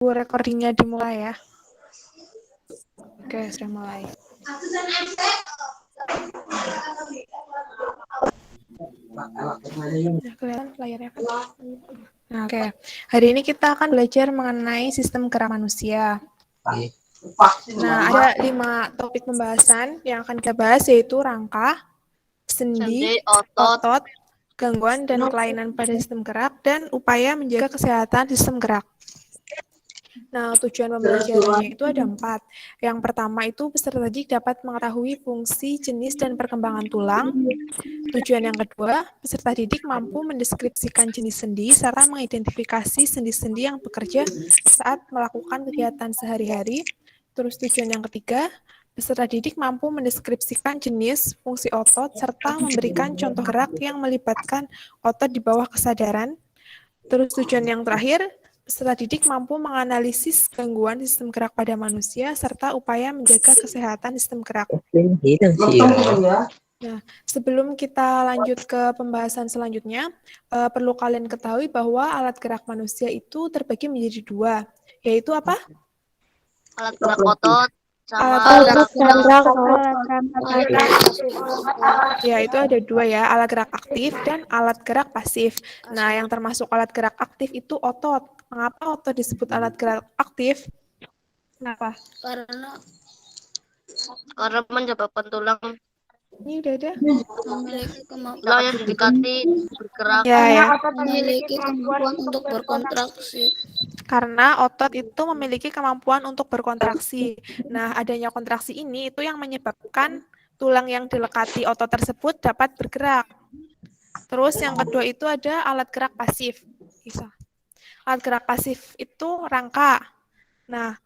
Recordingnya dimulai ya. Oke, sudah mulai. Sudah kelihatan layarnya kan? Nah, oke. Hari ini kita akan belajar mengenai sistem gerak manusia. Nah, ada 5 topik pembahasan yang akan kita bahas, yaitu rangka, sendi, otot, gangguan dan kelainan pada sistem gerak, dan upaya menjaga kesehatan sistem gerak. Nah, tujuan pembelajarannya itu ada 4. Yang pertama itu peserta didik dapat mengetahui fungsi, jenis, dan perkembangan tulang. Tujuan yang kedua, peserta didik mampu mendeskripsikan jenis sendi serta mengidentifikasi sendi-sendi yang bekerja saat melakukan kegiatan sehari-hari. Terus tujuan yang ketiga, peserta didik mampu mendeskripsikan jenis, fungsi otot, serta memberikan contoh gerak yang melibatkan otot di bawah kesadaran. Terus tujuan yang terakhir, peserta didik mampu menganalisis gangguan sistem gerak pada manusia serta upaya menjaga kesehatan sistem gerak. Nah, sebelum kita lanjut ke pembahasan selanjutnya, perlu kalian ketahui bahwa alat gerak manusia itu terbagi menjadi 2, yaitu apa? Alat gerak otot sama alat gerak pasif. Ya, itu ada 2 ya, alat gerak aktif dan alat gerak pasif. Nah, yang termasuk alat gerak aktif itu otot. Mengapa otot disebut alat gerak aktif? Kenapa? Karena menyebabkan tulang Ini udah ada? memiliki kemampuan yang didekati bergerak, Ya. memiliki kemampuan untuk berkontraksi. Karena otot itu memiliki kemampuan untuk berkontraksi. Nah, adanya kontraksi ini itu yang menyebabkan tulang yang dilekati otot tersebut dapat bergerak. Terus yang kedua itu ada alat gerak pasif. Alat gerak pasif itu rangka. Nah,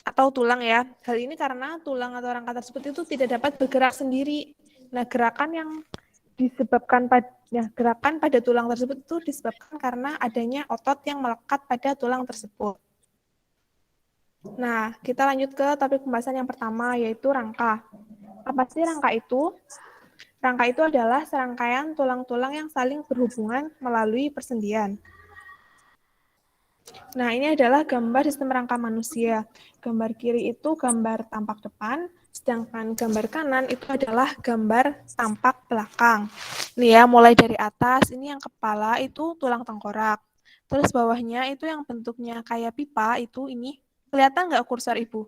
atau tulang ya. Hal ini karena tulang atau rangka tersebut itu tidak dapat bergerak sendiri. Nah, gerakan pada tulang tersebut itu disebabkan karena adanya otot yang melekat pada tulang tersebut. Nah, kita lanjut ke topik pembahasan yang pertama, yaitu rangka. Apa sih rangka itu? Rangka itu adalah serangkaian tulang-tulang yang saling berhubungan melalui persendian. Nah, ini adalah gambar sistem rangka manusia. Gambar kiri itu gambar tampak depan, sedangkan gambar kanan itu adalah gambar tampak belakang. Nih ya, mulai dari atas, ini yang kepala itu tulang tengkorak. Terus bawahnya itu yang bentuknya kayak pipa, itu ini. Kelihatan nggak kursor Ibu?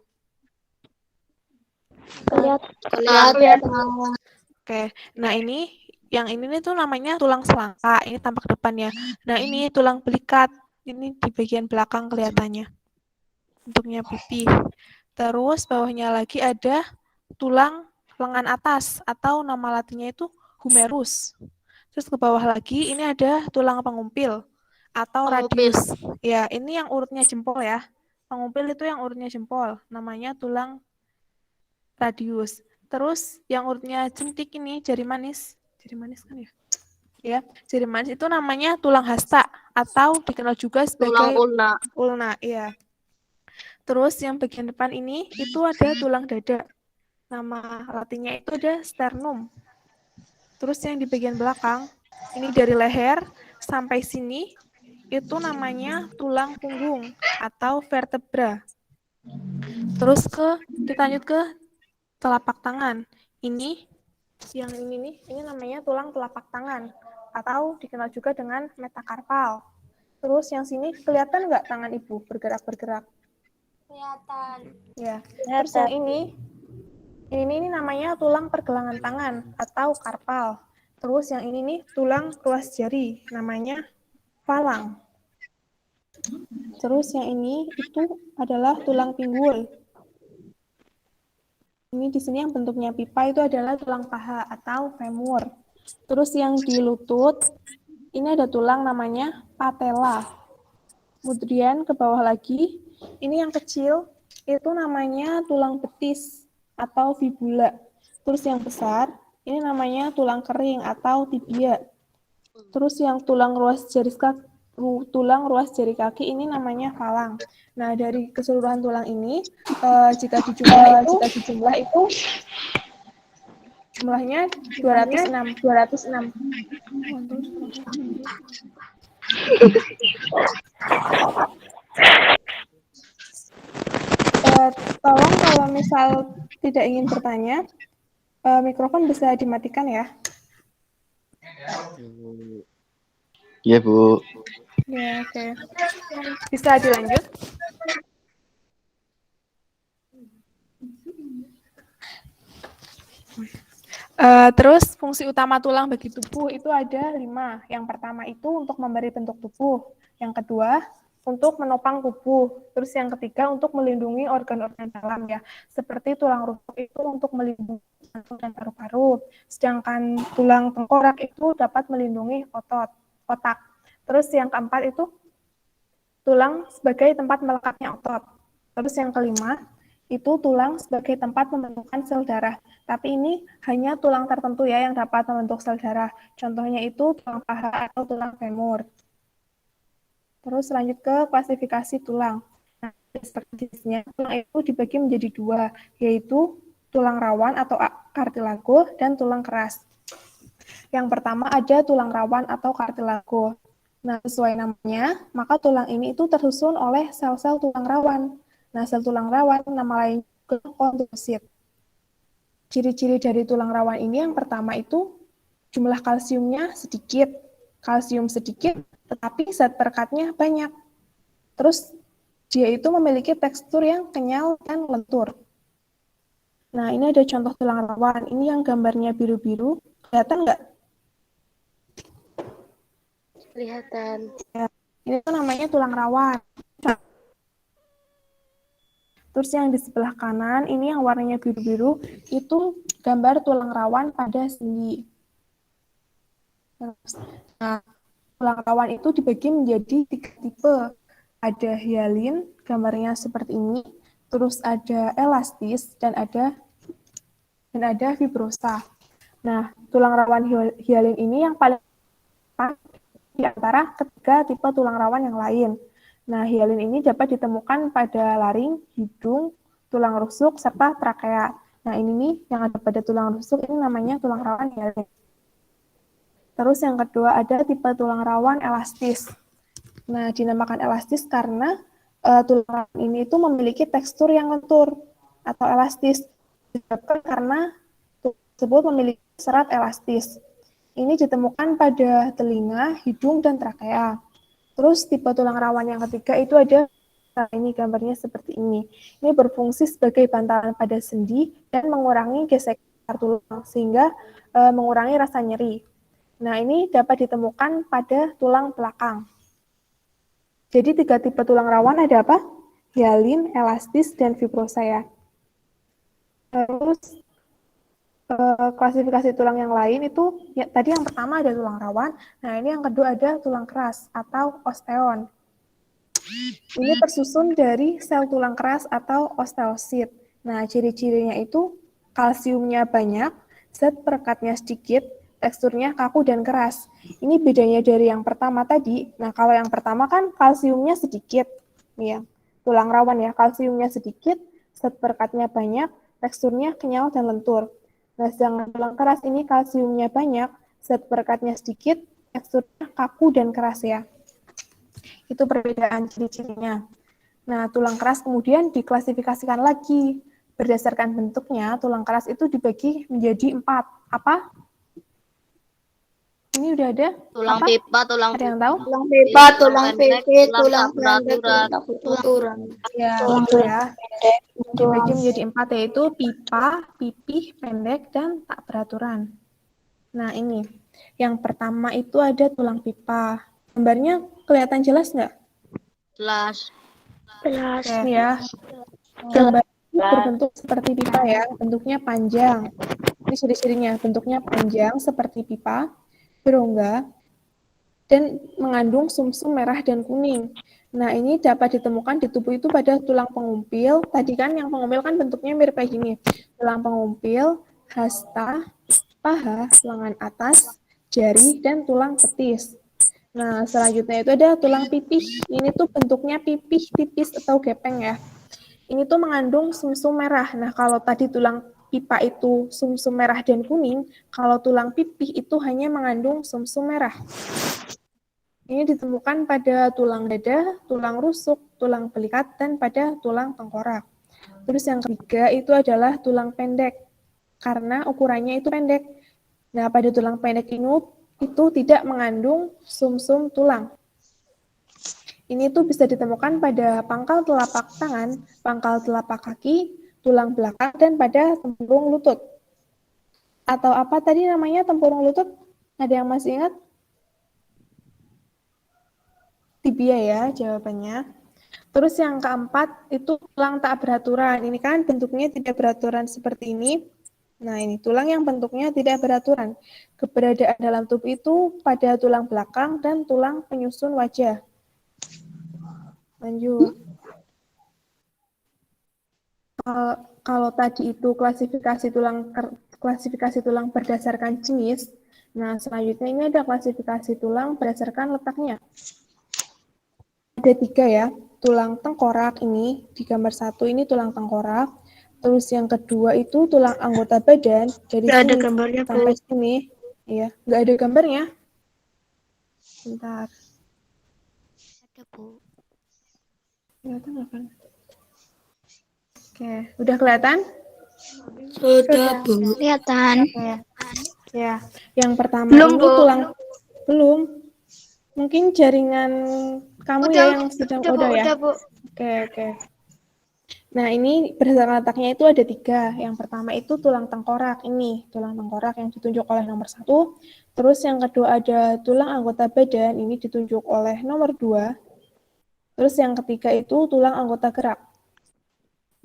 Kelihatan. Oke, nah ini, yang ini nih tuh namanya tulang selangka, ini tampak depannya. Nah ini tulang belikat, ini di bagian belakang kelihatannya. Bentuknya pipi. Terus bawahnya lagi ada tulang lengan atas, atau nama latinnya itu humerus. Terus ke bawah lagi, ini ada tulang pengumpil, atau radius. Ya, ini yang urutnya jempol ya. Pengumpil itu yang urutnya jempol, namanya tulang radius. Terus yang urutnya jentik ini jari manis. Jari manis kan ya? Ya, jari manis itu namanya tulang hasta atau dikenal juga sebagai Tulang ulna, iya. Terus yang bagian depan ini itu ada tulang dada. Nama latinnya itu ada sternum. Terus yang di bagian belakang, ini dari leher sampai sini itu namanya tulang punggung atau vertebra. Terus dilanjut ke telapak tangan. Ini yang ini nih, ini namanya tulang telapak tangan atau dikenal juga dengan metakarpal. Terus yang sini kelihatan nggak tangan Ibu bergerak-bergerak? kelihatan. Ya. Terus yang ini namanya tulang pergelangan tangan atau karpal. Terus yang ini nih tulang ruas jari, namanya falang. Terus yang ini itu adalah tulang pinggul. Ini di sini yang bentuknya pipa itu adalah tulang paha atau femur. Terus yang di lutut, ini ada tulang namanya patella. Kemudian ke bawah lagi, ini yang kecil, itu namanya tulang betis atau fibula. Terus yang besar, ini namanya tulang kering atau tibia. Terus yang tulang ruas jari kaki ini namanya falang. Nah, dari keseluruhan tulang ini, jika dijumlah itu jumlahnya 206. Tolong kalau misal tidak ingin bertanya, mikrofon bisa dimatikan ya. Iya, Bu. Ya, oke. Bisa dilanjut? Terus fungsi utama tulang bagi tubuh itu ada 5. Yang pertama itu untuk memberi bentuk tubuh. Yang kedua untuk menopang tubuh. Terus yang ketiga untuk melindungi organ-organ dalam ya. Seperti tulang rusuk itu untuk melindungi jantung dan paru-paru. Sedangkan tulang tengkorak itu dapat melindungi otak. Terus yang keempat itu tulang sebagai tempat melekatnya otot. Terus yang kelima itu tulang sebagai tempat pembentukan sel darah. Tapi ini hanya tulang tertentu ya yang dapat membentuk sel darah. Contohnya itu tulang paha atau tulang femur. Terus lanjut ke klasifikasi tulang. Nah, jenisnya tulang itu dibagi menjadi 2, yaitu tulang rawan atau kartilago dan tulang keras. Yang pertama ada tulang rawan atau kartilago. Nah, sesuai namanya, maka tulang ini itu tersusun oleh sel-sel tulang rawan. Nah, sel tulang rawan nama lain juga kondrosit. Ciri-ciri dari tulang rawan ini yang pertama itu jumlah kalsiumnya sedikit. Kalsium sedikit, tetapi zat perekatnya banyak. Terus dia itu memiliki tekstur yang kenyal dan lentur. Nah, ini ada contoh tulang rawan. Ini yang gambarnya biru-biru. Kelihatan nggak? Kelihatan. Ya, ini tuh namanya tulang rawan. Terus yang di sebelah kanan, ini yang warnanya biru-biru, itu gambar tulang rawan pada sendi. Nah, tulang rawan itu dibagi menjadi 3 tipe. Ada hialin, gambarnya seperti ini. Terus ada elastis, dan ada fibrosa. Nah, tulang rawan hialin ini yang paling di antara ketiga tipe tulang rawan yang lain. Nah, hialin ini dapat ditemukan pada laring, hidung, tulang rusuk, serta trakea. Nah, ini nih yang ada pada tulang rusuk ini namanya tulang rawan hialin. Terus yang kedua ada tipe tulang rawan elastis. Nah, dinamakan elastis karena tulang rawan ini itu memiliki tekstur yang lentur atau elastis. Disebabkan karena tulang tersebut memiliki serat elastis. Ini ditemukan pada telinga, hidung, dan trakea. Terus tipe tulang rawan yang ketiga itu ada, nah ini gambarnya seperti ini. Ini berfungsi sebagai bantalan pada sendi dan mengurangi gesekan tulang sehingga mengurangi rasa nyeri. Nah, ini dapat ditemukan pada tulang belakang. Jadi 3 tipe tulang rawan ada apa? Hialin, elastis, dan fibrosa ya. Terus klasifikasi tulang yang lain itu ya, tadi yang pertama ada tulang rawan. Nah, ini yang kedua ada tulang keras atau osteon. Ini tersusun dari sel tulang keras atau osteosit. Nah, ciri-cirinya itu kalsiumnya banyak, zat perekatnya sedikit, teksturnya kaku dan keras. Ini bedanya dari yang pertama tadi. Nah, kalau yang pertama kan kalsiumnya sedikit. Nih ya, tulang rawan ya, kalsiumnya sedikit, zat perekatnya banyak, teksturnya kenyal dan lentur. Nah, sedangkan tulang keras ini kalsiumnya banyak, zat perekatnya sedikit, teksturnya kaku dan keras ya. Itu perbedaan ciri-cirinya. Nah, tulang keras kemudian diklasifikasikan lagi. Berdasarkan bentuknya, tulang keras itu dibagi menjadi 4. Apa? Ini udah ada? Tulang apa? pipa, tulang Ada yang tahu? Tulang pipa, tulang pendek, PP, tulang tulang tak pendek, beraturan. tulang beraturan. Ya, Tulang betul ya. pendek, Dibagi menjadi 4 yaitu pipa, pipih, pendek, dan tak beraturan. Nah, ini. Yang pertama itu ada tulang pipa. Gambarnya kelihatan jelas nggak? Jelas. Jelas. Ini ya. Gambar ini berbentuk seperti pipa ya, bentuknya panjang. Ini ciri-cirinya, bentuknya panjang seperti pipa, berongga, dan mengandung sumsum merah dan kuning. Nah, ini dapat ditemukan di tubuh itu pada tulang pengumpil. Tadi kan yang pengumpil kan bentuknya mirip kayak gini. Tulang pengumpil, hasta, paha, lengan atas, jari, dan tulang betis. Nah, selanjutnya itu ada tulang pipih. Ini tuh bentuknya pipih tipis atau gepeng ya. Ini tuh mengandung sumsum merah. Nah, kalau tadi tulang pipa itu sumsum merah dan kuning, kalau tulang pipih itu hanya mengandung sumsum merah. Ini ditemukan pada tulang dada, tulang rusuk, tulang belikat, dan pada tulang tengkorak. Terus yang ketiga itu adalah tulang pendek, karena ukurannya itu pendek. Nah, pada tulang pendek ini itu tidak mengandung sumsum tulang. Ini tuh bisa ditemukan pada pangkal telapak tangan, pangkal telapak kaki, tulang belakang, dan pada tempurung lutut. Atau apa tadi namanya tempurung lutut? Ada yang masih ingat? Tibia ya jawabannya. Terus yang keempat itu tulang tak beraturan. Ini kan bentuknya tidak beraturan seperti ini. Nah, ini tulang yang bentuknya tidak beraturan. Keberadaan dalam tubuh itu pada tulang belakang dan tulang penyusun wajah. Lanjut. Kalau tadi itu klasifikasi tulang berdasarkan jenis. Nah, selanjutnya ini ada klasifikasi tulang berdasarkan letaknya. Ada 3 ya. Tulang tengkorak ini di gambar 1 ini tulang tengkorak. Terus yang kedua itu tulang anggota badan dari Nggak ada sini gambarnya, Bu. sampai sini. Iya, nggak ada gambarnya. Bentar. Ada, Bu. Kelihatan nggak kan? Oke, udah kelihatan? Sudah, Bu. Kelihatan. Oke. Ya, yang pertama Belum, ini Bu. tulang belum. Mungkin jaringan kamu ya yang sedang Bu, ya. udah, Bu. Oke. Nah, ini berdasarkan letaknya itu ada 3. Yang pertama itu tulang tengkorak. Ini tulang tengkorak yang ditunjuk oleh nomor 1. Terus yang kedua ada tulang anggota badan. Ini ditunjuk oleh nomor 2. Terus yang ketiga itu tulang anggota gerak.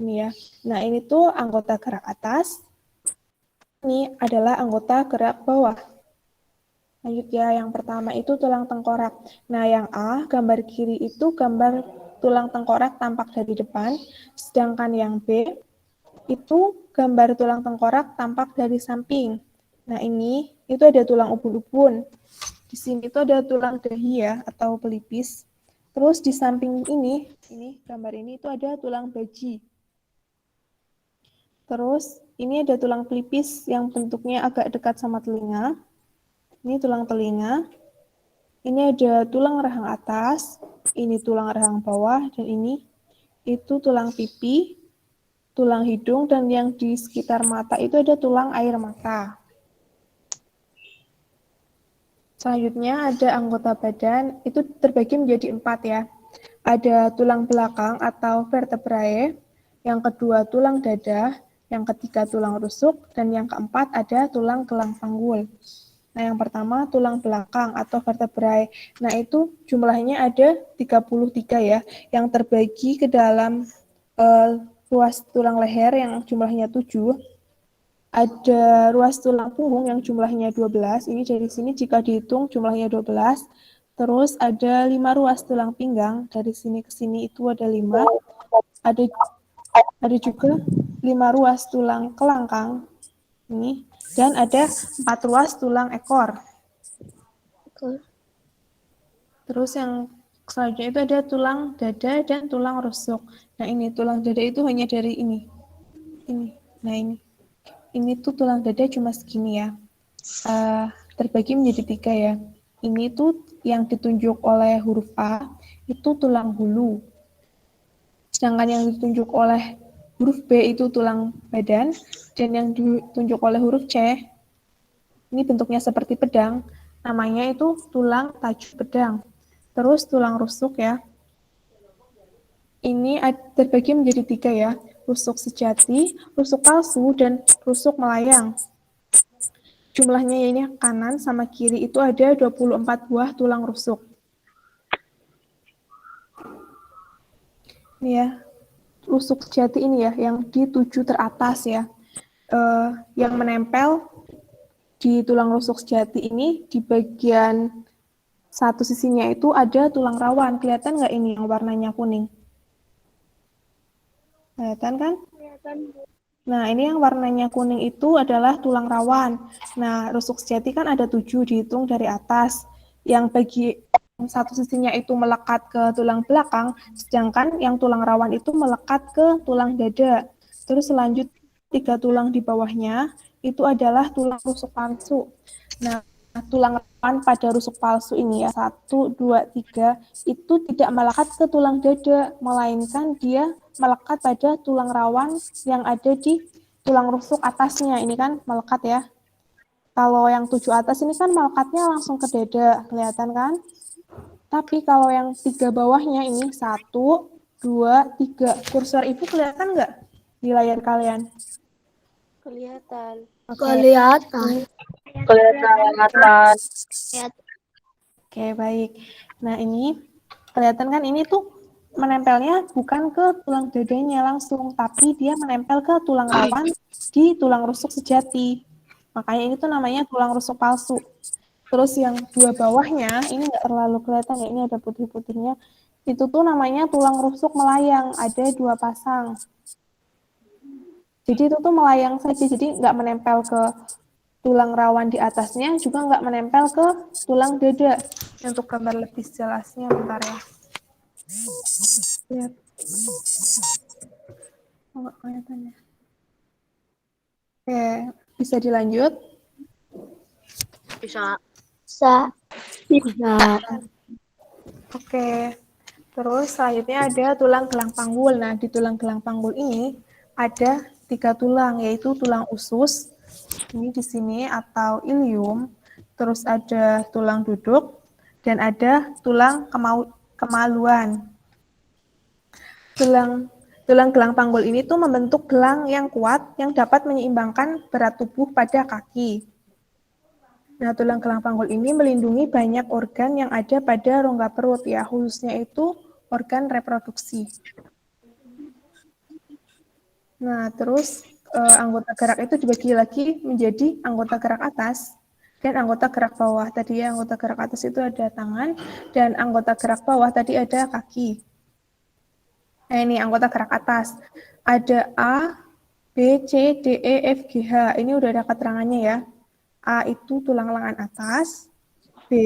Ini ya. Nah, ini tuh anggota gerak atas. Ini adalah anggota gerak bawah. Lanjut ya, yang pertama itu tulang tengkorak. Nah, yang A, gambar kiri itu gambar tulang tengkorak tampak dari depan, sedangkan yang B itu gambar tulang tengkorak tampak dari samping. Nah, ini itu ada tulang ubun-ubun. Di sini itu ada tulang dahi ya, atau pelipis. Terus di samping ini gambar ini itu ada tulang baji. Terus ini ada tulang pelipis yang bentuknya agak dekat sama telinga. Ini tulang telinga. Ini ada tulang rahang atas, ini tulang rahang bawah, dan ini itu tulang pipi, tulang hidung, dan yang di sekitar mata itu ada tulang air mata. Selanjutnya ada anggota badan, itu terbagi menjadi 4 ya. Ada tulang belakang atau vertebrae, yang kedua tulang dada, yang ketiga tulang rusuk, dan yang keempat ada tulang gelang panggul. Nah, yang pertama tulang belakang atau vertebrae. Nah, itu jumlahnya ada 33 ya, yang terbagi ke dalam ruas tulang leher yang jumlahnya 7. Ada ruas tulang punggung yang jumlahnya 12. Ini dari sini jika dihitung jumlahnya 12. Terus ada 5 ruas tulang pinggang. Dari sini ke sini itu ada 5. Ada juga 5 ruas tulang kelangkang. Ini. Dan ada 4 ruas tulang ekor. Terus yang selanjutnya itu ada tulang dada dan tulang rusuk. Nah, ini tulang dada itu hanya dari ini. Nah, ini tuh tulang dada cuma segini ya. Terbagi menjadi 3 ya. Ini tuh yang ditunjuk oleh huruf A, itu tulang hulu. Sedangkan yang ditunjuk oleh huruf B itu tulang badan, dan yang ditunjuk oleh huruf C, ini bentuknya seperti pedang, namanya itu tulang tajuk pedang. Terus tulang rusuk ya, ini terbagi menjadi 3 ya, rusuk sejati, rusuk palsu, dan rusuk melayang. Jumlahnya ini kanan sama kiri itu ada 24 buah tulang rusuk. Ini ya, rusuk sejati ini ya, yang di 7 teratas ya. Yang menempel di tulang rusuk sejati ini, di bagian satu sisinya itu ada tulang rawan. Kelihatan nggak ini yang warnanya kuning? Kelihatan kan? Kelihatan, Bu. Nah, ini yang warnanya kuning itu adalah tulang rawan. Nah, rusuk sejati kan ada 7, dihitung dari atas. Yang bagi satu sisinya itu melekat ke tulang belakang, sedangkan yang tulang rawan itu melekat ke tulang dada. Terus selanjutnya 3 tulang di bawahnya itu adalah tulang rusuk palsu. Nah, tulang rawan pada rusuk palsu ini ya, 1, 2, 3, itu tidak melekat ke tulang dada, melainkan dia melekat pada tulang rawan yang ada di tulang rusuk atasnya. Ini kan melekat ya. Kalau yang 7 atas ini kan melekatnya langsung ke dada, kelihatan kan? Tapi kalau yang 3 bawahnya ini 1, 2, 3. Kursor ibu kelihatan nggak di layar kalian? Kelihatan. Kelihatan. Kelihatan. Oke, baik. Nah, ini kelihatan kan ini tuh menempelnya bukan ke tulang dadanya langsung, tapi dia menempel ke tulang rawan di tulang rusuk sejati. Makanya ini tuh namanya tulang rusuk palsu. Terus yang 2 bawahnya, ini nggak terlalu kelihatan ya, ini ada putih-putihnya. Itu tuh namanya tulang rusuk melayang, ada 2 pasang. Jadi itu tuh melayang saja, jadi nggak menempel ke tulang rawan di atasnya, juga nggak menempel ke tulang dada. Untuk gambar lebih jelasnya, bentar ya. Lihat. Oh, nggak kelihatan ya. Oke, bisa dilanjut? Bisa. Oke, terus selanjutnya ada tulang gelang panggul. Nah, di tulang gelang panggul ini ada 3 tulang, yaitu tulang usus, ini di sini, atau ilium, terus ada tulang duduk, dan ada tulang kemaluan. Tulang gelang panggul ini tuh membentuk gelang yang kuat yang dapat menyeimbangkan berat tubuh pada kaki. Nah, tulang gelang panggul ini melindungi banyak organ yang ada pada rongga perut ya, khususnya itu organ reproduksi. Nah, terus anggota gerak itu dibagi lagi menjadi anggota gerak atas dan anggota gerak bawah. Tadi ya, anggota gerak atas itu ada tangan, dan anggota gerak bawah tadi ada kaki. Nah, ini anggota gerak atas. Ada A, B, C, D, E, F, G, H. Ini udah ada keterangannya ya. A itu tulang lengan atas, B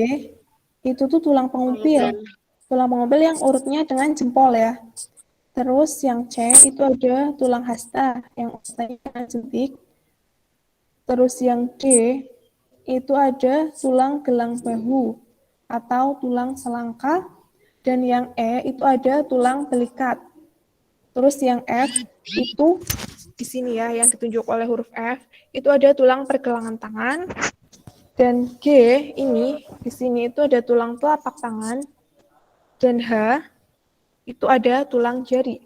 itu tuh tulang pengumpil. Tulang pengumpil yang urutnya dengan jempol ya. Terus yang C itu ada tulang hasta yang urutnya dengan jentik. Terus yang D itu ada tulang gelang bahu atau tulang selangka. Dan yang E itu ada tulang belikat. Terus yang F itu di sini ya, yang ditunjuk oleh huruf F, itu ada tulang pergelangan tangan. Dan G ini di sini itu ada tulang telapak tangan. Dan H itu ada tulang jari.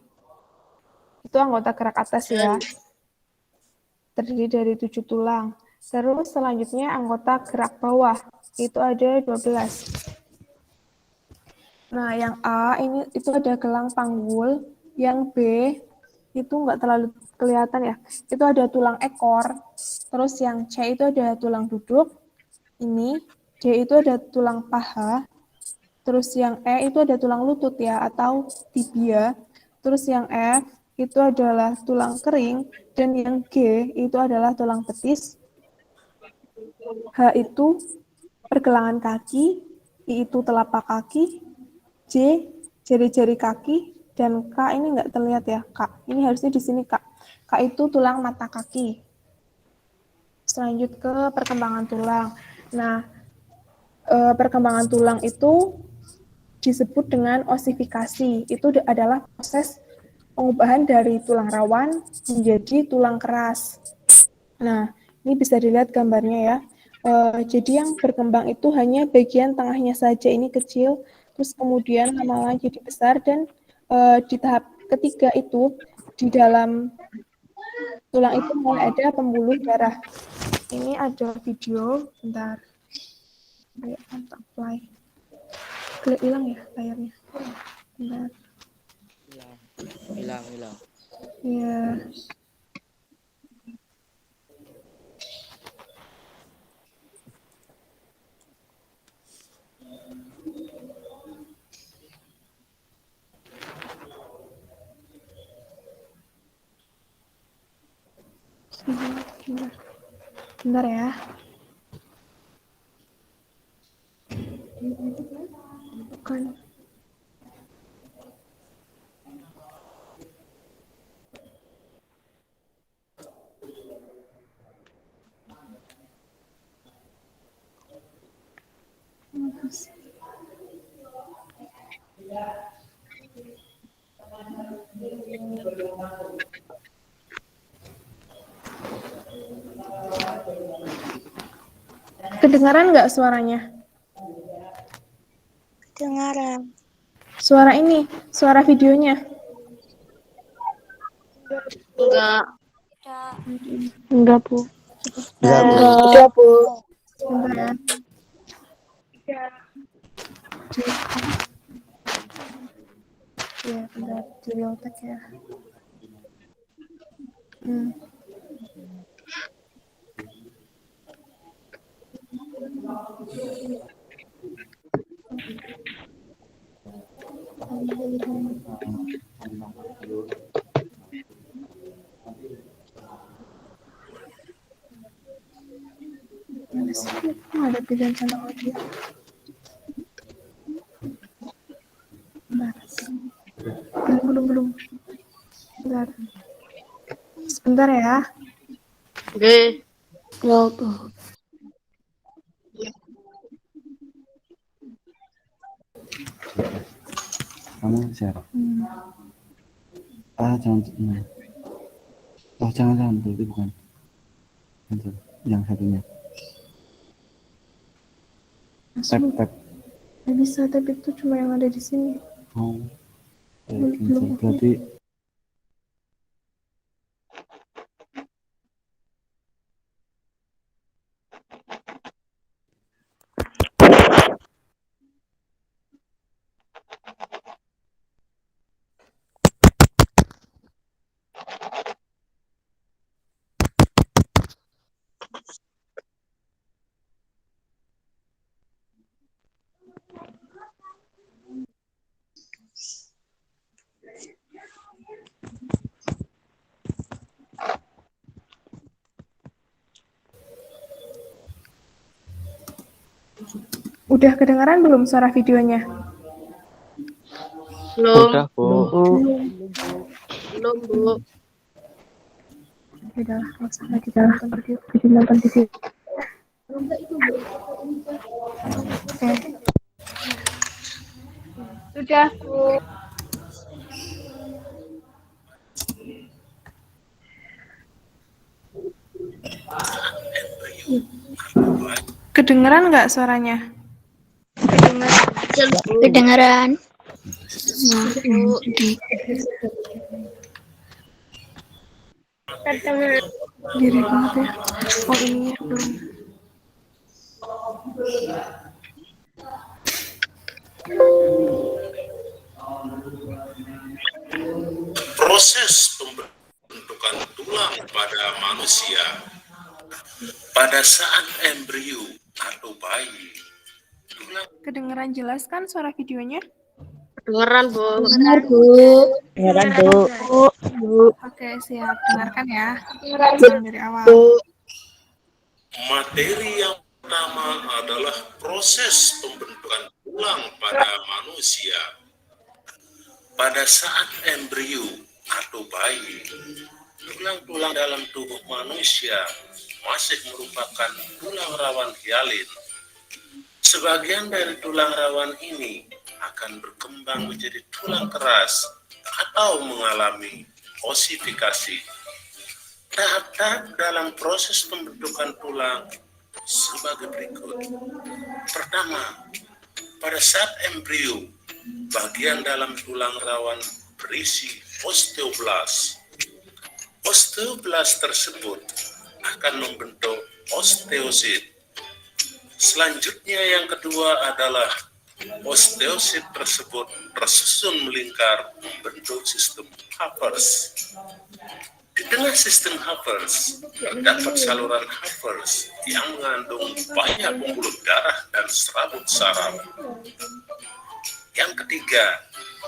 Itu anggota gerak atas ya. Terdiri dari 7 tulang. Terus selanjutnya anggota gerak bawah. Itu ada 12. Nah, yang A ini itu ada gelang panggul. Yang B itu nggak terlalu kelihatan ya. Itu ada tulang ekor. Terus yang C itu ada tulang duduk. Ini. D itu ada tulang paha. Terus yang E itu ada tulang lutut ya, atau tibia. Terus yang F itu adalah tulang kering. Dan yang G itu adalah tulang betis. H itu pergelangan kaki. I itu telapak kaki. J jari-jari kaki. Dan K ini nggak terlihat ya, K. Ini harusnya di sini, K. K itu tulang mata kaki. Selanjut ke perkembangan tulang. Nah, perkembangan tulang itu disebut dengan osifikasi. Itu adalah proses pengubahan dari tulang rawan menjadi tulang keras. Nah, ini bisa dilihat gambarnya ya. Jadi yang berkembang itu hanya bagian tengahnya saja, ini kecil, terus kemudian lama-lama jadi besar, dan di tahap ketiga itu di dalam tulang itu mulai ada pembuluh darah. Ini ada video, bentar. Apply. Klik hilang ya layarnya. Bentar. Hilang. Ya. Bentar ya. Bukan. Kedengaran nggak suaranya? Kedengaran. Suara ini, suara videonya. Enggak. Enggak, Bu. Enggak, Bu. Sebentar ya. Ya, bentar, di lotek ya. Mana sih? Ada pilihan channel audio. Bentar. Belum. Bentar. Sebentar ya. Oke. Kamu share. Jangan. Oh, jangan, berarti bukan. Cancel. Yang satunya. Tap. Nggak bisa, tapi itu cuma yang ada di sini. Oh, Belum. cancel. Berarti Udah kedengaran belum suara videonya? Belum. Udah, Bu. Belum, Bu. Udah, nggak usah lagi nonton video. Jadi nonton video. Oke. Sudah, Bu. Kedengeran nggak suaranya? Kecil, Bu. Kedengaran. Bu. Diri banget ya. Oh, ininya belum. Proses pembentukan tulang pada manusia pada saat embrio atau bayi. Kedengeran jelas kan suara videonya? Kedengeran, Bu. Beneran, Bu. Oke, siap. Dengarkan ya. Ulang dari awal. Materi yang pertama adalah proses pembentukan tulang pada manusia pada saat embrio atau bayi. Tulang-tulang dalam tubuh manusia masih merupakan tulang rawan hialin. Sebagian dari tulang rawan ini akan berkembang menjadi tulang keras atau mengalami osifikasi. Tahap-tahap dalam proses pembentukan tulang sebagai berikut. Pertama, pada saat embrio, bagian dalam tulang rawan berisi osteoblas. Osteoblas tersebut akan membentuk osteosit. Selanjutnya yang kedua adalah osteosit tersebut tersusun melingkar membentuk sistem Haffers. Di tengah sistem Haffers terdapat saluran Haffers yang mengandung banyak pembuluh darah dan serabut saraf. Yang ketiga,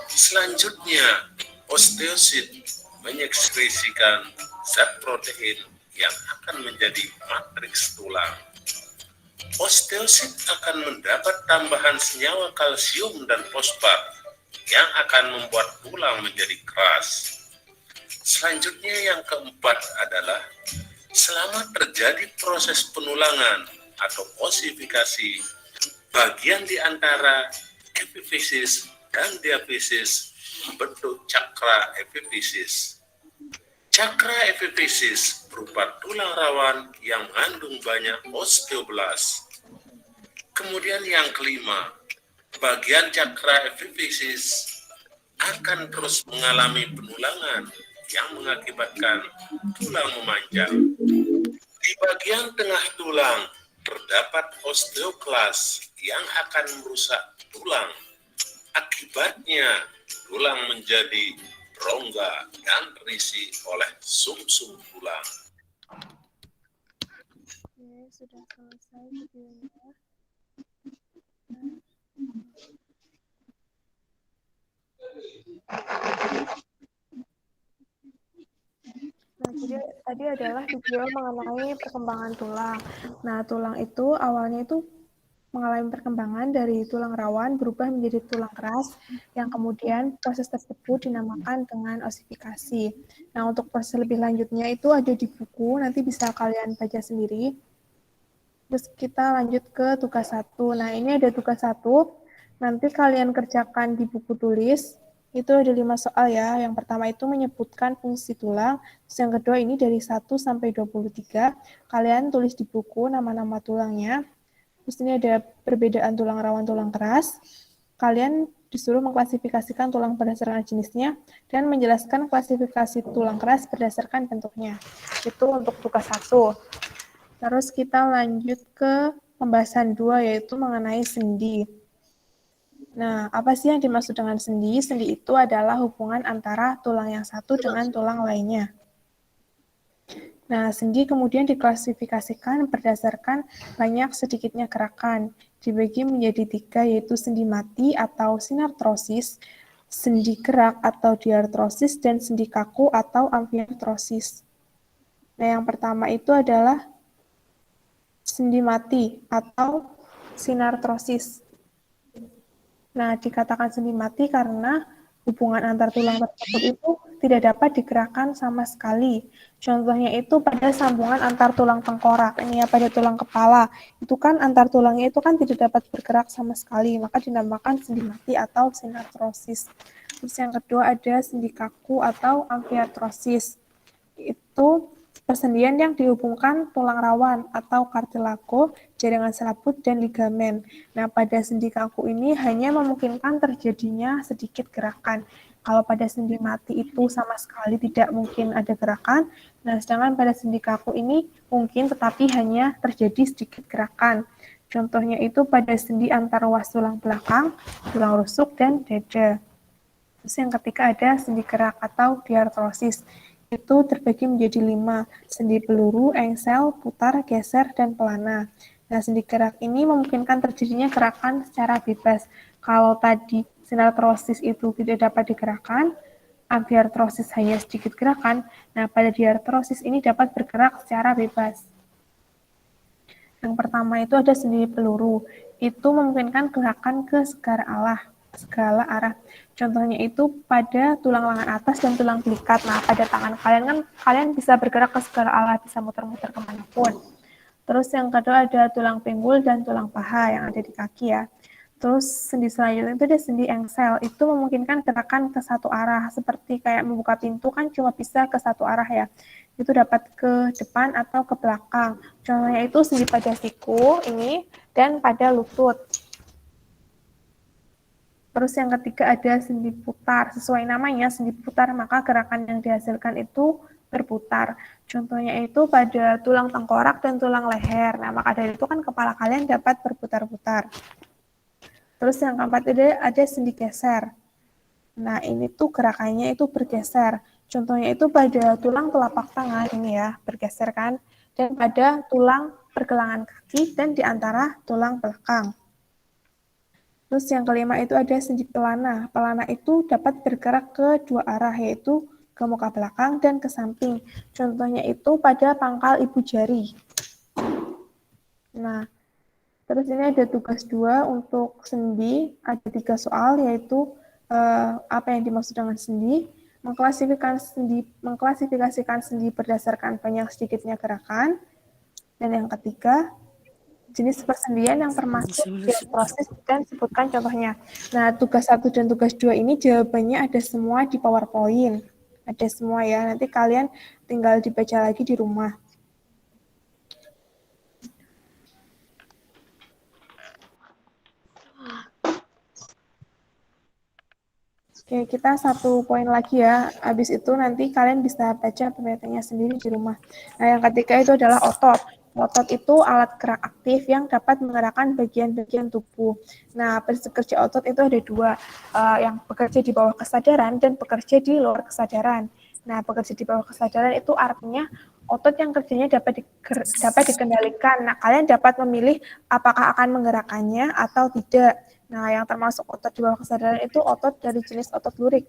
selanjutnya osteosit mengekskresikan zat protein yang akan menjadi matriks tulang. Osteosit akan mendapat tambahan senyawa kalsium dan fosfat yang akan membuat tulang menjadi keras. Selanjutnya yang keempat adalah selama terjadi proses penulangan atau osifikasi, bagian di antara epifisis dan diafisis membentuk cakra epifisis. Cakra epifisis berupa tulang rawan yang mengandung banyak osteoblast. Kemudian yang kelima, bagian cakra epifisis akan terus mengalami penulangan yang mengakibatkan tulang memanjang. Di bagian tengah tulang terdapat osteoklas yang akan merusak tulang. Akibatnya tulang menjadi rongga dan terisi oleh sumsum tulang. Oke, sudah selesai videonya. Nah, jadi tadi adalah video mengenai perkembangan tulang. Nah, tulang itu awalnya itu mengalami perkembangan dari tulang rawan berubah menjadi tulang keras, yang kemudian proses tersebut dinamakan dengan osifikasi. Nah, untuk proses lebih lanjutnya itu ada di buku, nanti bisa kalian baca sendiri. Terus kita lanjut ke tugas 1. Nah, ini ada tugas 1. Nanti kalian kerjakan di buku tulis. Itu ada 5 soal ya. Yang pertama itu menyebutkan fungsi tulang. Terus yang kedua ini dari 1 sampai 23. Kalian tulis di buku nama-nama tulangnya. Terus ini ada perbedaan tulang rawan, tulang keras. Kalian disuruh mengklasifikasikan tulang berdasarkan jenisnya dan menjelaskan klasifikasi tulang keras berdasarkan bentuknya. Itu untuk tugas 1. Terus kita lanjut ke pembahasan 2, yaitu mengenai sendi. Nah, apa sih yang dimaksud dengan sendi? Sendi itu adalah hubungan antara tulang yang satu dengan tulang lainnya. Nah, sendi kemudian diklasifikasikan berdasarkan banyak sedikitnya gerakan. Dibagi menjadi 3, yaitu sendi mati atau sinartrosis, sendi gerak atau diartrosis, dan sendi kaku atau amfiartrosis. Nah, yang pertama itu adalah sendi mati atau sinartrosis. Nah, dikatakan sendi mati karena hubungan antar tulang tersebut itu tidak dapat digerakkan sama sekali. Contohnya itu pada sambungan antar tulang tengkorak, ini ya pada tulang kepala. Itu kan antar tulangnya itu kan tidak dapat bergerak sama sekali, maka dinamakan sendi mati atau sinartrosis. Terus yang kedua ada sendi kaku atau amfiartrosis. Itu persendian yang dihubungkan tulang rawan atau kartilago, jaringan selaput, dan ligamen. Nah, pada sendi kaku ini hanya memungkinkan terjadinya sedikit gerakan. Kalau pada sendi mati itu sama sekali tidak mungkin ada gerakan. Nah, sedangkan pada sendi kaku ini mungkin tetapi hanya terjadi sedikit gerakan. Contohnya itu pada sendi antar ruas tulang belakang, tulang rusuk, dan dada. Terus yang ketiga ada sendi gerak atau diartrosis. Itu terbagi menjadi 5, sendi peluru, engsel, putar, geser, dan pelana. Nah, sendi gerak ini memungkinkan terjadinya gerakan secara bebas. Kalau tadi sinartrosis itu tidak dapat digerakkan, amfiartrosis hanya sedikit gerakan, nah pada diartrosis ini dapat bergerak secara bebas. Yang pertama itu ada sendi peluru, itu memungkinkan gerakan ke segala arah. Contohnya itu pada tulang lengan atas dan tulang belikat. Nah, pada tangan kalian kan kalian bisa bergerak ke segala arah, bisa muter-muter kemanapun. Terus yang kedua ada tulang pinggul dan tulang paha yang ada di kaki ya. Terus sendi selanjutnya itu ada sendi engsel. Itu memungkinkan gerakan ke satu arah, seperti kayak membuka pintu kan cuma bisa ke satu arah ya. Itu dapat ke depan atau ke belakang. Contohnya itu sendi pada siku ini dan pada lutut. Terus yang ketiga ada sendi putar. Sesuai namanya, sendi putar, maka gerakan yang dihasilkan itu berputar. Contohnya itu pada tulang tengkorak dan tulang leher. Nah, maka dari itu kan kepala kalian dapat berputar-putar. Terus yang keempat ada sendi geser. Nah, ini tuh gerakannya itu bergeser. Contohnya itu pada tulang telapak tangan ini ya, bergeser kan. Dan pada tulang pergelangan kaki dan di antara tulang belakang. Terus yang kelima itu ada sendi pelana. Pelana itu dapat bergerak ke dua arah, yaitu ke muka belakang dan ke samping. Contohnya itu pada pangkal ibu jari. Nah, terus ini ada tugas 2 untuk sendi. Ada 3 soal, yaitu apa yang dimaksud dengan sendi, mengklasifikasikan sendi berdasarkan banyak sedikitnya gerakan, dan yang ketiga, jenis persendian yang termasuk diaprosis dan sebutkan contohnya. Nah, tugas 1 dan tugas 2 ini jawabannya ada semua di PowerPoint. Ada semua ya, nanti kalian tinggal dibaca lagi di rumah. Oke, kita 1 poin lagi ya. Habis itu nanti kalian bisa baca PPT-nya sendiri di rumah. Nah, yang ketiga itu adalah otot. Otot itu alat gerak aktif yang dapat menggerakkan bagian-bagian tubuh. Nah, prinsip kerja otot itu ada 2, yang bekerja di bawah kesadaran dan bekerja di luar kesadaran. Nah, bekerja di bawah kesadaran itu artinya otot yang kerjanya dapat dikendalikan. Nah, kalian dapat memilih apakah akan menggerakkannya atau tidak. Nah, yang termasuk otot di bawah kesadaran itu otot dari jenis otot lurik.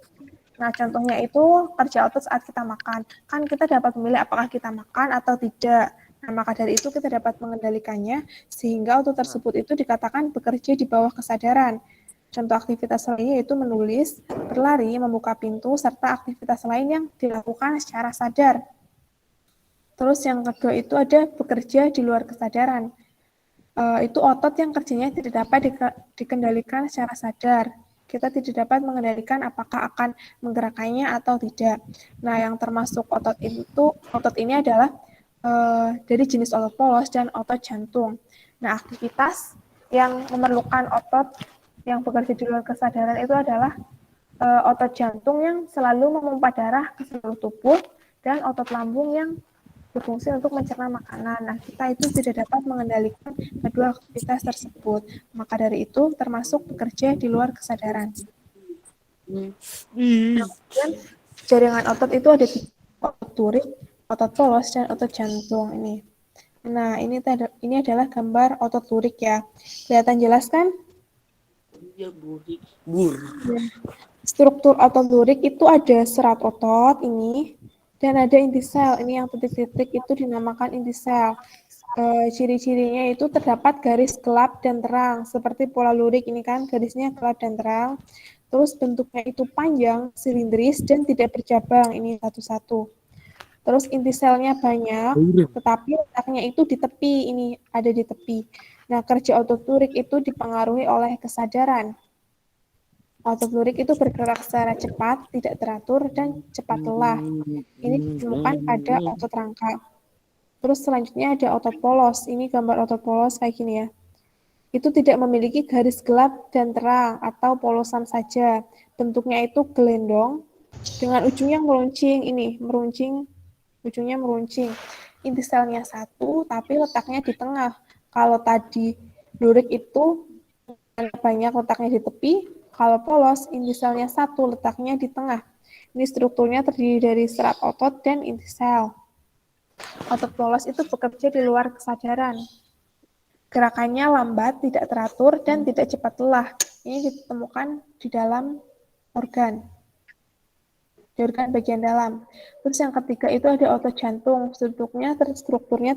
Nah, contohnya itu kerja otot saat kita makan. Kan kita dapat memilih apakah kita makan atau tidak. Nah, maka dari itu kita dapat mengendalikannya, sehingga otot tersebut itu dikatakan bekerja di bawah kesadaran. Contoh aktivitas lainnya yaitu menulis, berlari, membuka pintu, serta aktivitas lain yang dilakukan secara sadar. Terus yang kedua itu ada bekerja di luar kesadaran. Itu otot yang kerjanya tidak dapat dikendalikan secara sadar. Kita tidak dapat mengendalikan apakah akan menggerakkannya atau tidak. Nah, yang termasuk otot ini adalah dari jenis otot polos dan otot jantung. Nah, aktivitas yang memerlukan otot yang bekerja di luar kesadaran itu adalah otot jantung yang selalu memompa darah ke seluruh tubuh dan otot lambung yang berfungsi untuk mencerna makanan. Nah, kita itu tidak dapat mengendalikan kedua aktivitas tersebut. Maka dari itu termasuk bekerja di luar kesadaran. Kemudian jaringan otot itu ada 3, otot turik, otot polos, dan otot jantung ini. Nah, ini adalah gambar otot lurik ya. Kelihatan jelas kan? Ya. Struktur otot lurik itu ada serat otot ini, dan ada inti sel. Ini yang titik-titik itu dinamakan inti sel. Ciri-cirinya itu terdapat garis gelap dan terang, seperti pola lurik ini kan, garisnya gelap dan terang. Terus bentuknya itu panjang, silindris, dan tidak bercabang, ini satu-satu. Terus inti selnya banyak, tetapi letaknya itu di tepi, ini ada di tepi. Nah, kerja otot lurik itu dipengaruhi oleh kesadaran. Otot lurik itu bergerak secara cepat, tidak teratur, dan cepat lelah. Ini ditemukan pada otot rangka. Terus selanjutnya ada otot polos. Ini gambar otot polos kayak gini ya. Itu tidak memiliki garis gelap dan terang atau polosan saja. Bentuknya itu gelendong dengan ujung yang meruncing. Ini meruncing, ujungnya meruncing. Inti selnya 1, tapi letaknya di tengah. Kalau tadi lurik itu banyak letaknya di tepi. Kalau polos, inti selnya 1, letaknya di tengah. Ini strukturnya terdiri dari serat otot dan inti sel. Otot polos itu bekerja di luar kesadaran. Gerakannya lambat, tidak teratur, dan tidak cepat lelah. Ini ditemukan di dalam organ. Di organ bagian dalam. Terus yang ketiga itu ada otot jantung. Strukturnya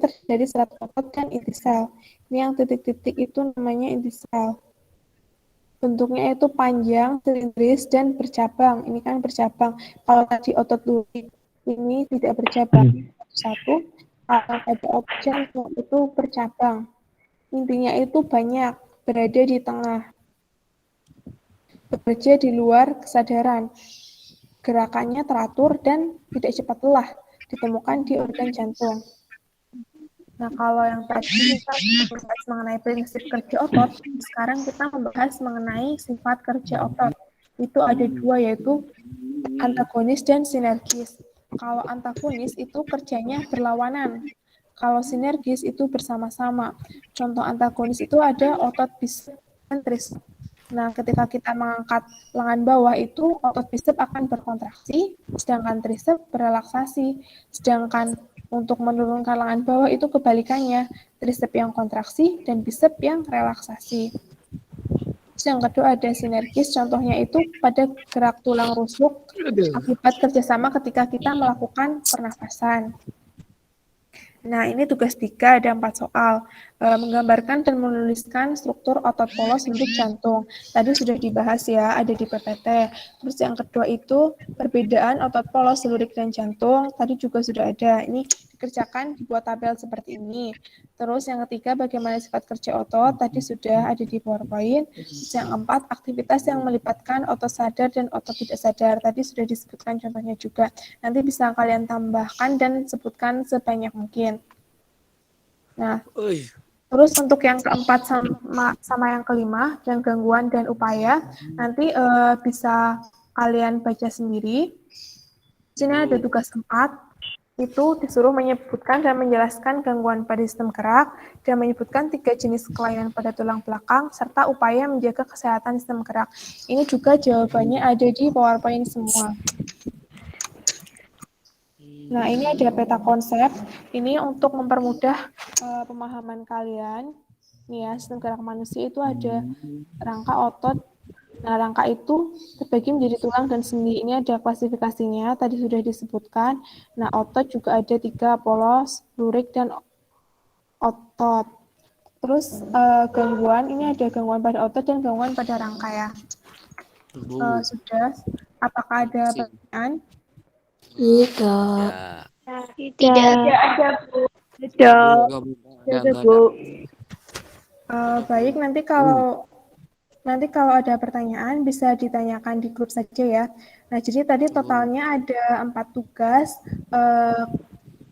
terdiri serat otot dan inti sel. Ini yang titik-titik itu namanya inti sel. Bentuknya itu panjang, silindris, dan bercabang. Ini kan bercabang. Kalau tadi otot lurik ini tidak bercabang. Satu. Kalau ada otot jantung itu bercabang. Intinya itu banyak, berada di tengah. Bekerja di luar kesadaran. Gerakannya teratur dan tidak cepat lelah. Ditemukan di organ jantung. Nah, kalau yang tadi kita membahas mengenai prinsip kerja otot, sekarang kita membahas mengenai sifat kerja otot. Itu ada 2, yaitu antagonis dan sinergis. Kalau antagonis itu kerjanya berlawanan. Kalau sinergis itu bersama-sama. Contoh antagonis itu ada otot bisep dan trisep. Nah, ketika kita mengangkat lengan bawah itu otot bisep akan berkontraksi, sedangkan trisep berelaksasi. Sedangkan untuk menurunkan lengan bawah itu kebalikannya, trisep yang kontraksi dan bisep yang relaksasi. Terus yang kedua ada sinergis, contohnya itu pada gerak tulang rusuk akibat kerjasama ketika kita melakukan pernafasan. Nah, ini tugas 3, ada 4 soal. Menggambarkan dan menuliskan struktur otot polos lurik jantung. Tadi sudah dibahas ya, ada di PPT. Terus yang kedua itu perbedaan otot polos lurik dan jantung. Tadi juga sudah ada. Ini dikerjakan dibuat tabel seperti ini. Terus yang ketiga, bagaimana sifat kerja otot, tadi sudah ada di PowerPoint. Yang keempat, aktivitas yang melibatkan otot sadar dan otot tidak sadar, tadi sudah disebutkan contohnya juga. Nanti bisa kalian tambahkan dan sebutkan sebanyak mungkin. Nah, terus untuk yang keempat sama yang kelima, dan gangguan dan upaya, nanti bisa kalian baca sendiri. Di sini ada tugas 4, itu disuruh menyebutkan dan menjelaskan gangguan pada sistem gerak, dan menyebutkan 3 jenis kelainan pada tulang belakang, serta upaya menjaga kesehatan sistem gerak. Ini juga jawabannya ada di PowerPoint semua. Nah, ini ada peta konsep. Ini untuk mempermudah pemahaman kalian. Nih ya, sistem gerak manusia itu ada rangka otot. Nah, rangka itu terbagi menjadi tulang dan sendi. Ini ada klasifikasinya, tadi sudah disebutkan. Nah, otot juga ada 3, polos, lurik, dan otot. Terus gangguan, ini ada gangguan pada otot dan gangguan pada rangka ya. Sudah, apakah ada pertanyaan? Tidak. Tidak. Tidak, Bu. Baik, nanti kalau ada pertanyaan bisa ditanyakan di grup saja ya. Nah, jadi tadi totalnya ada 4 tugas.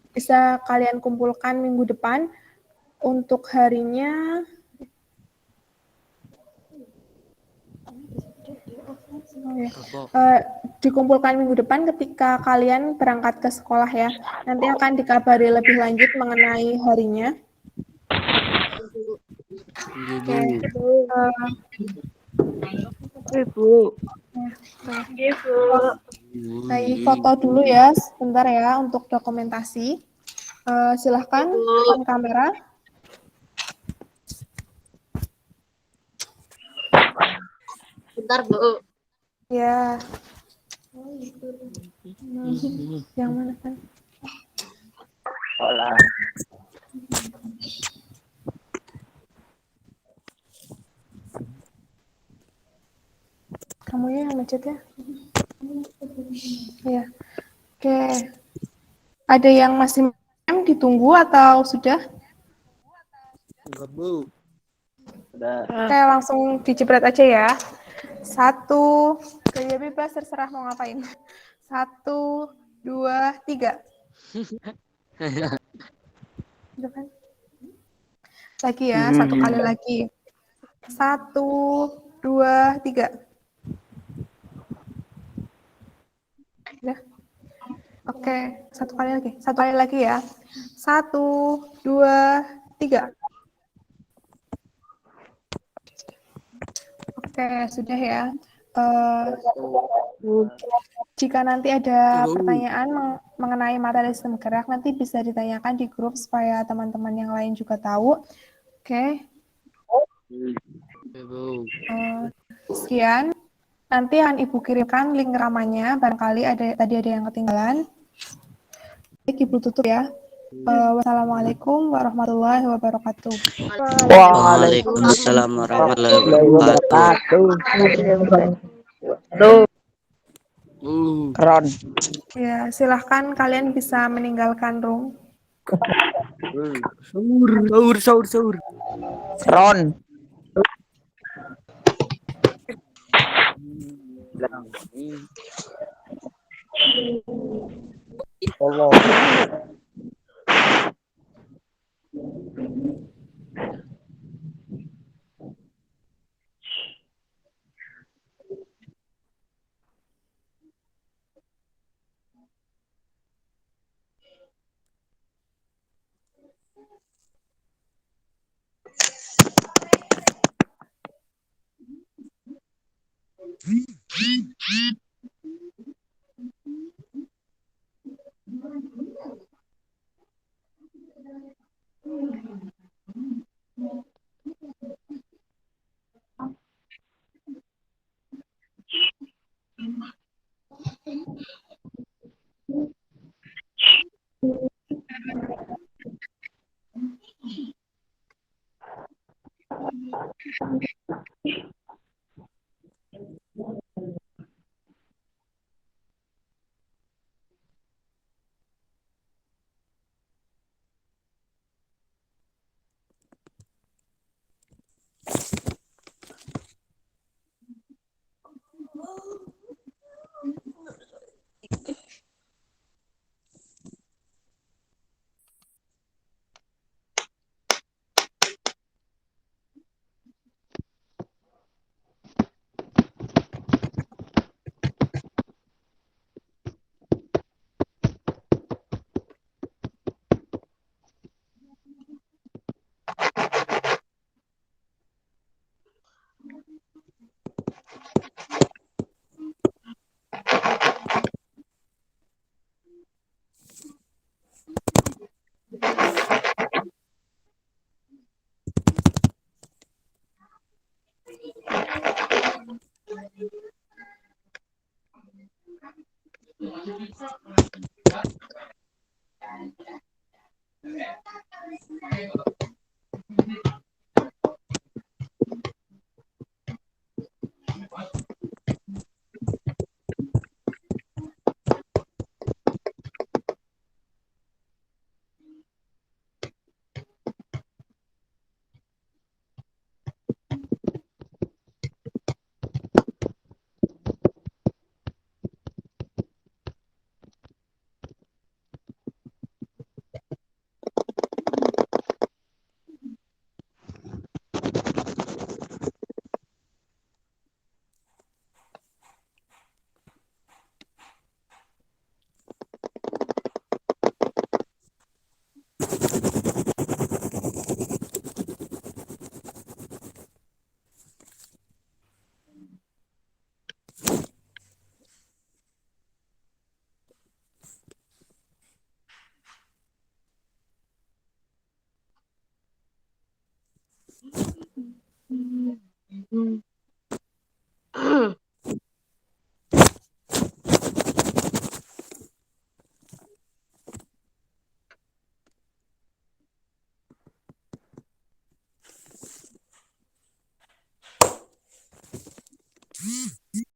Bisa kalian kumpulkan minggu depan. Untuk harinya dikumpulkan minggu depan ketika kalian berangkat ke sekolah ya. Nanti akan dikabari lebih lanjut mengenai harinya. Oke. Ibu. Baik, foto dulu ya, sebentar ya untuk dokumentasi. Silahkan on kamera. Bentar, Bu. Ya. Yang mana kan? Kamu yang macet ya? Ya. Oke. Ada yang masih ditunggu atau sudah? Enggak, Bu. Oke, langsung dijepret aja ya. 1, gaya bebas terserah mau ngapain. 1, 2, 3. Udah kan? Lagi ya, 1 kali lagi. 1, 2, 3. Udah. Oke, 1 kali lagi. 1 kali lagi ya. 1, 2, 3. Oke, sudah ya. Jika nanti ada pertanyaan mengenai materi sistem gerak, nanti bisa ditanyakan di grup supaya teman-teman yang lain juga tahu. Oke. Sekian. Nanti akan Ibu kirimkan link rekamannya, barangkali tadi ada yang ketinggalan. Baik, Ibu tutup ya. Wassalamualaikum warahmatullahi wabarakatuh. Waalaikumsalam warahmatullahi wabarakatuh. Ron. Ya, silahkan kalian bisa meninggalkan room. Sahur. Ron. Allah.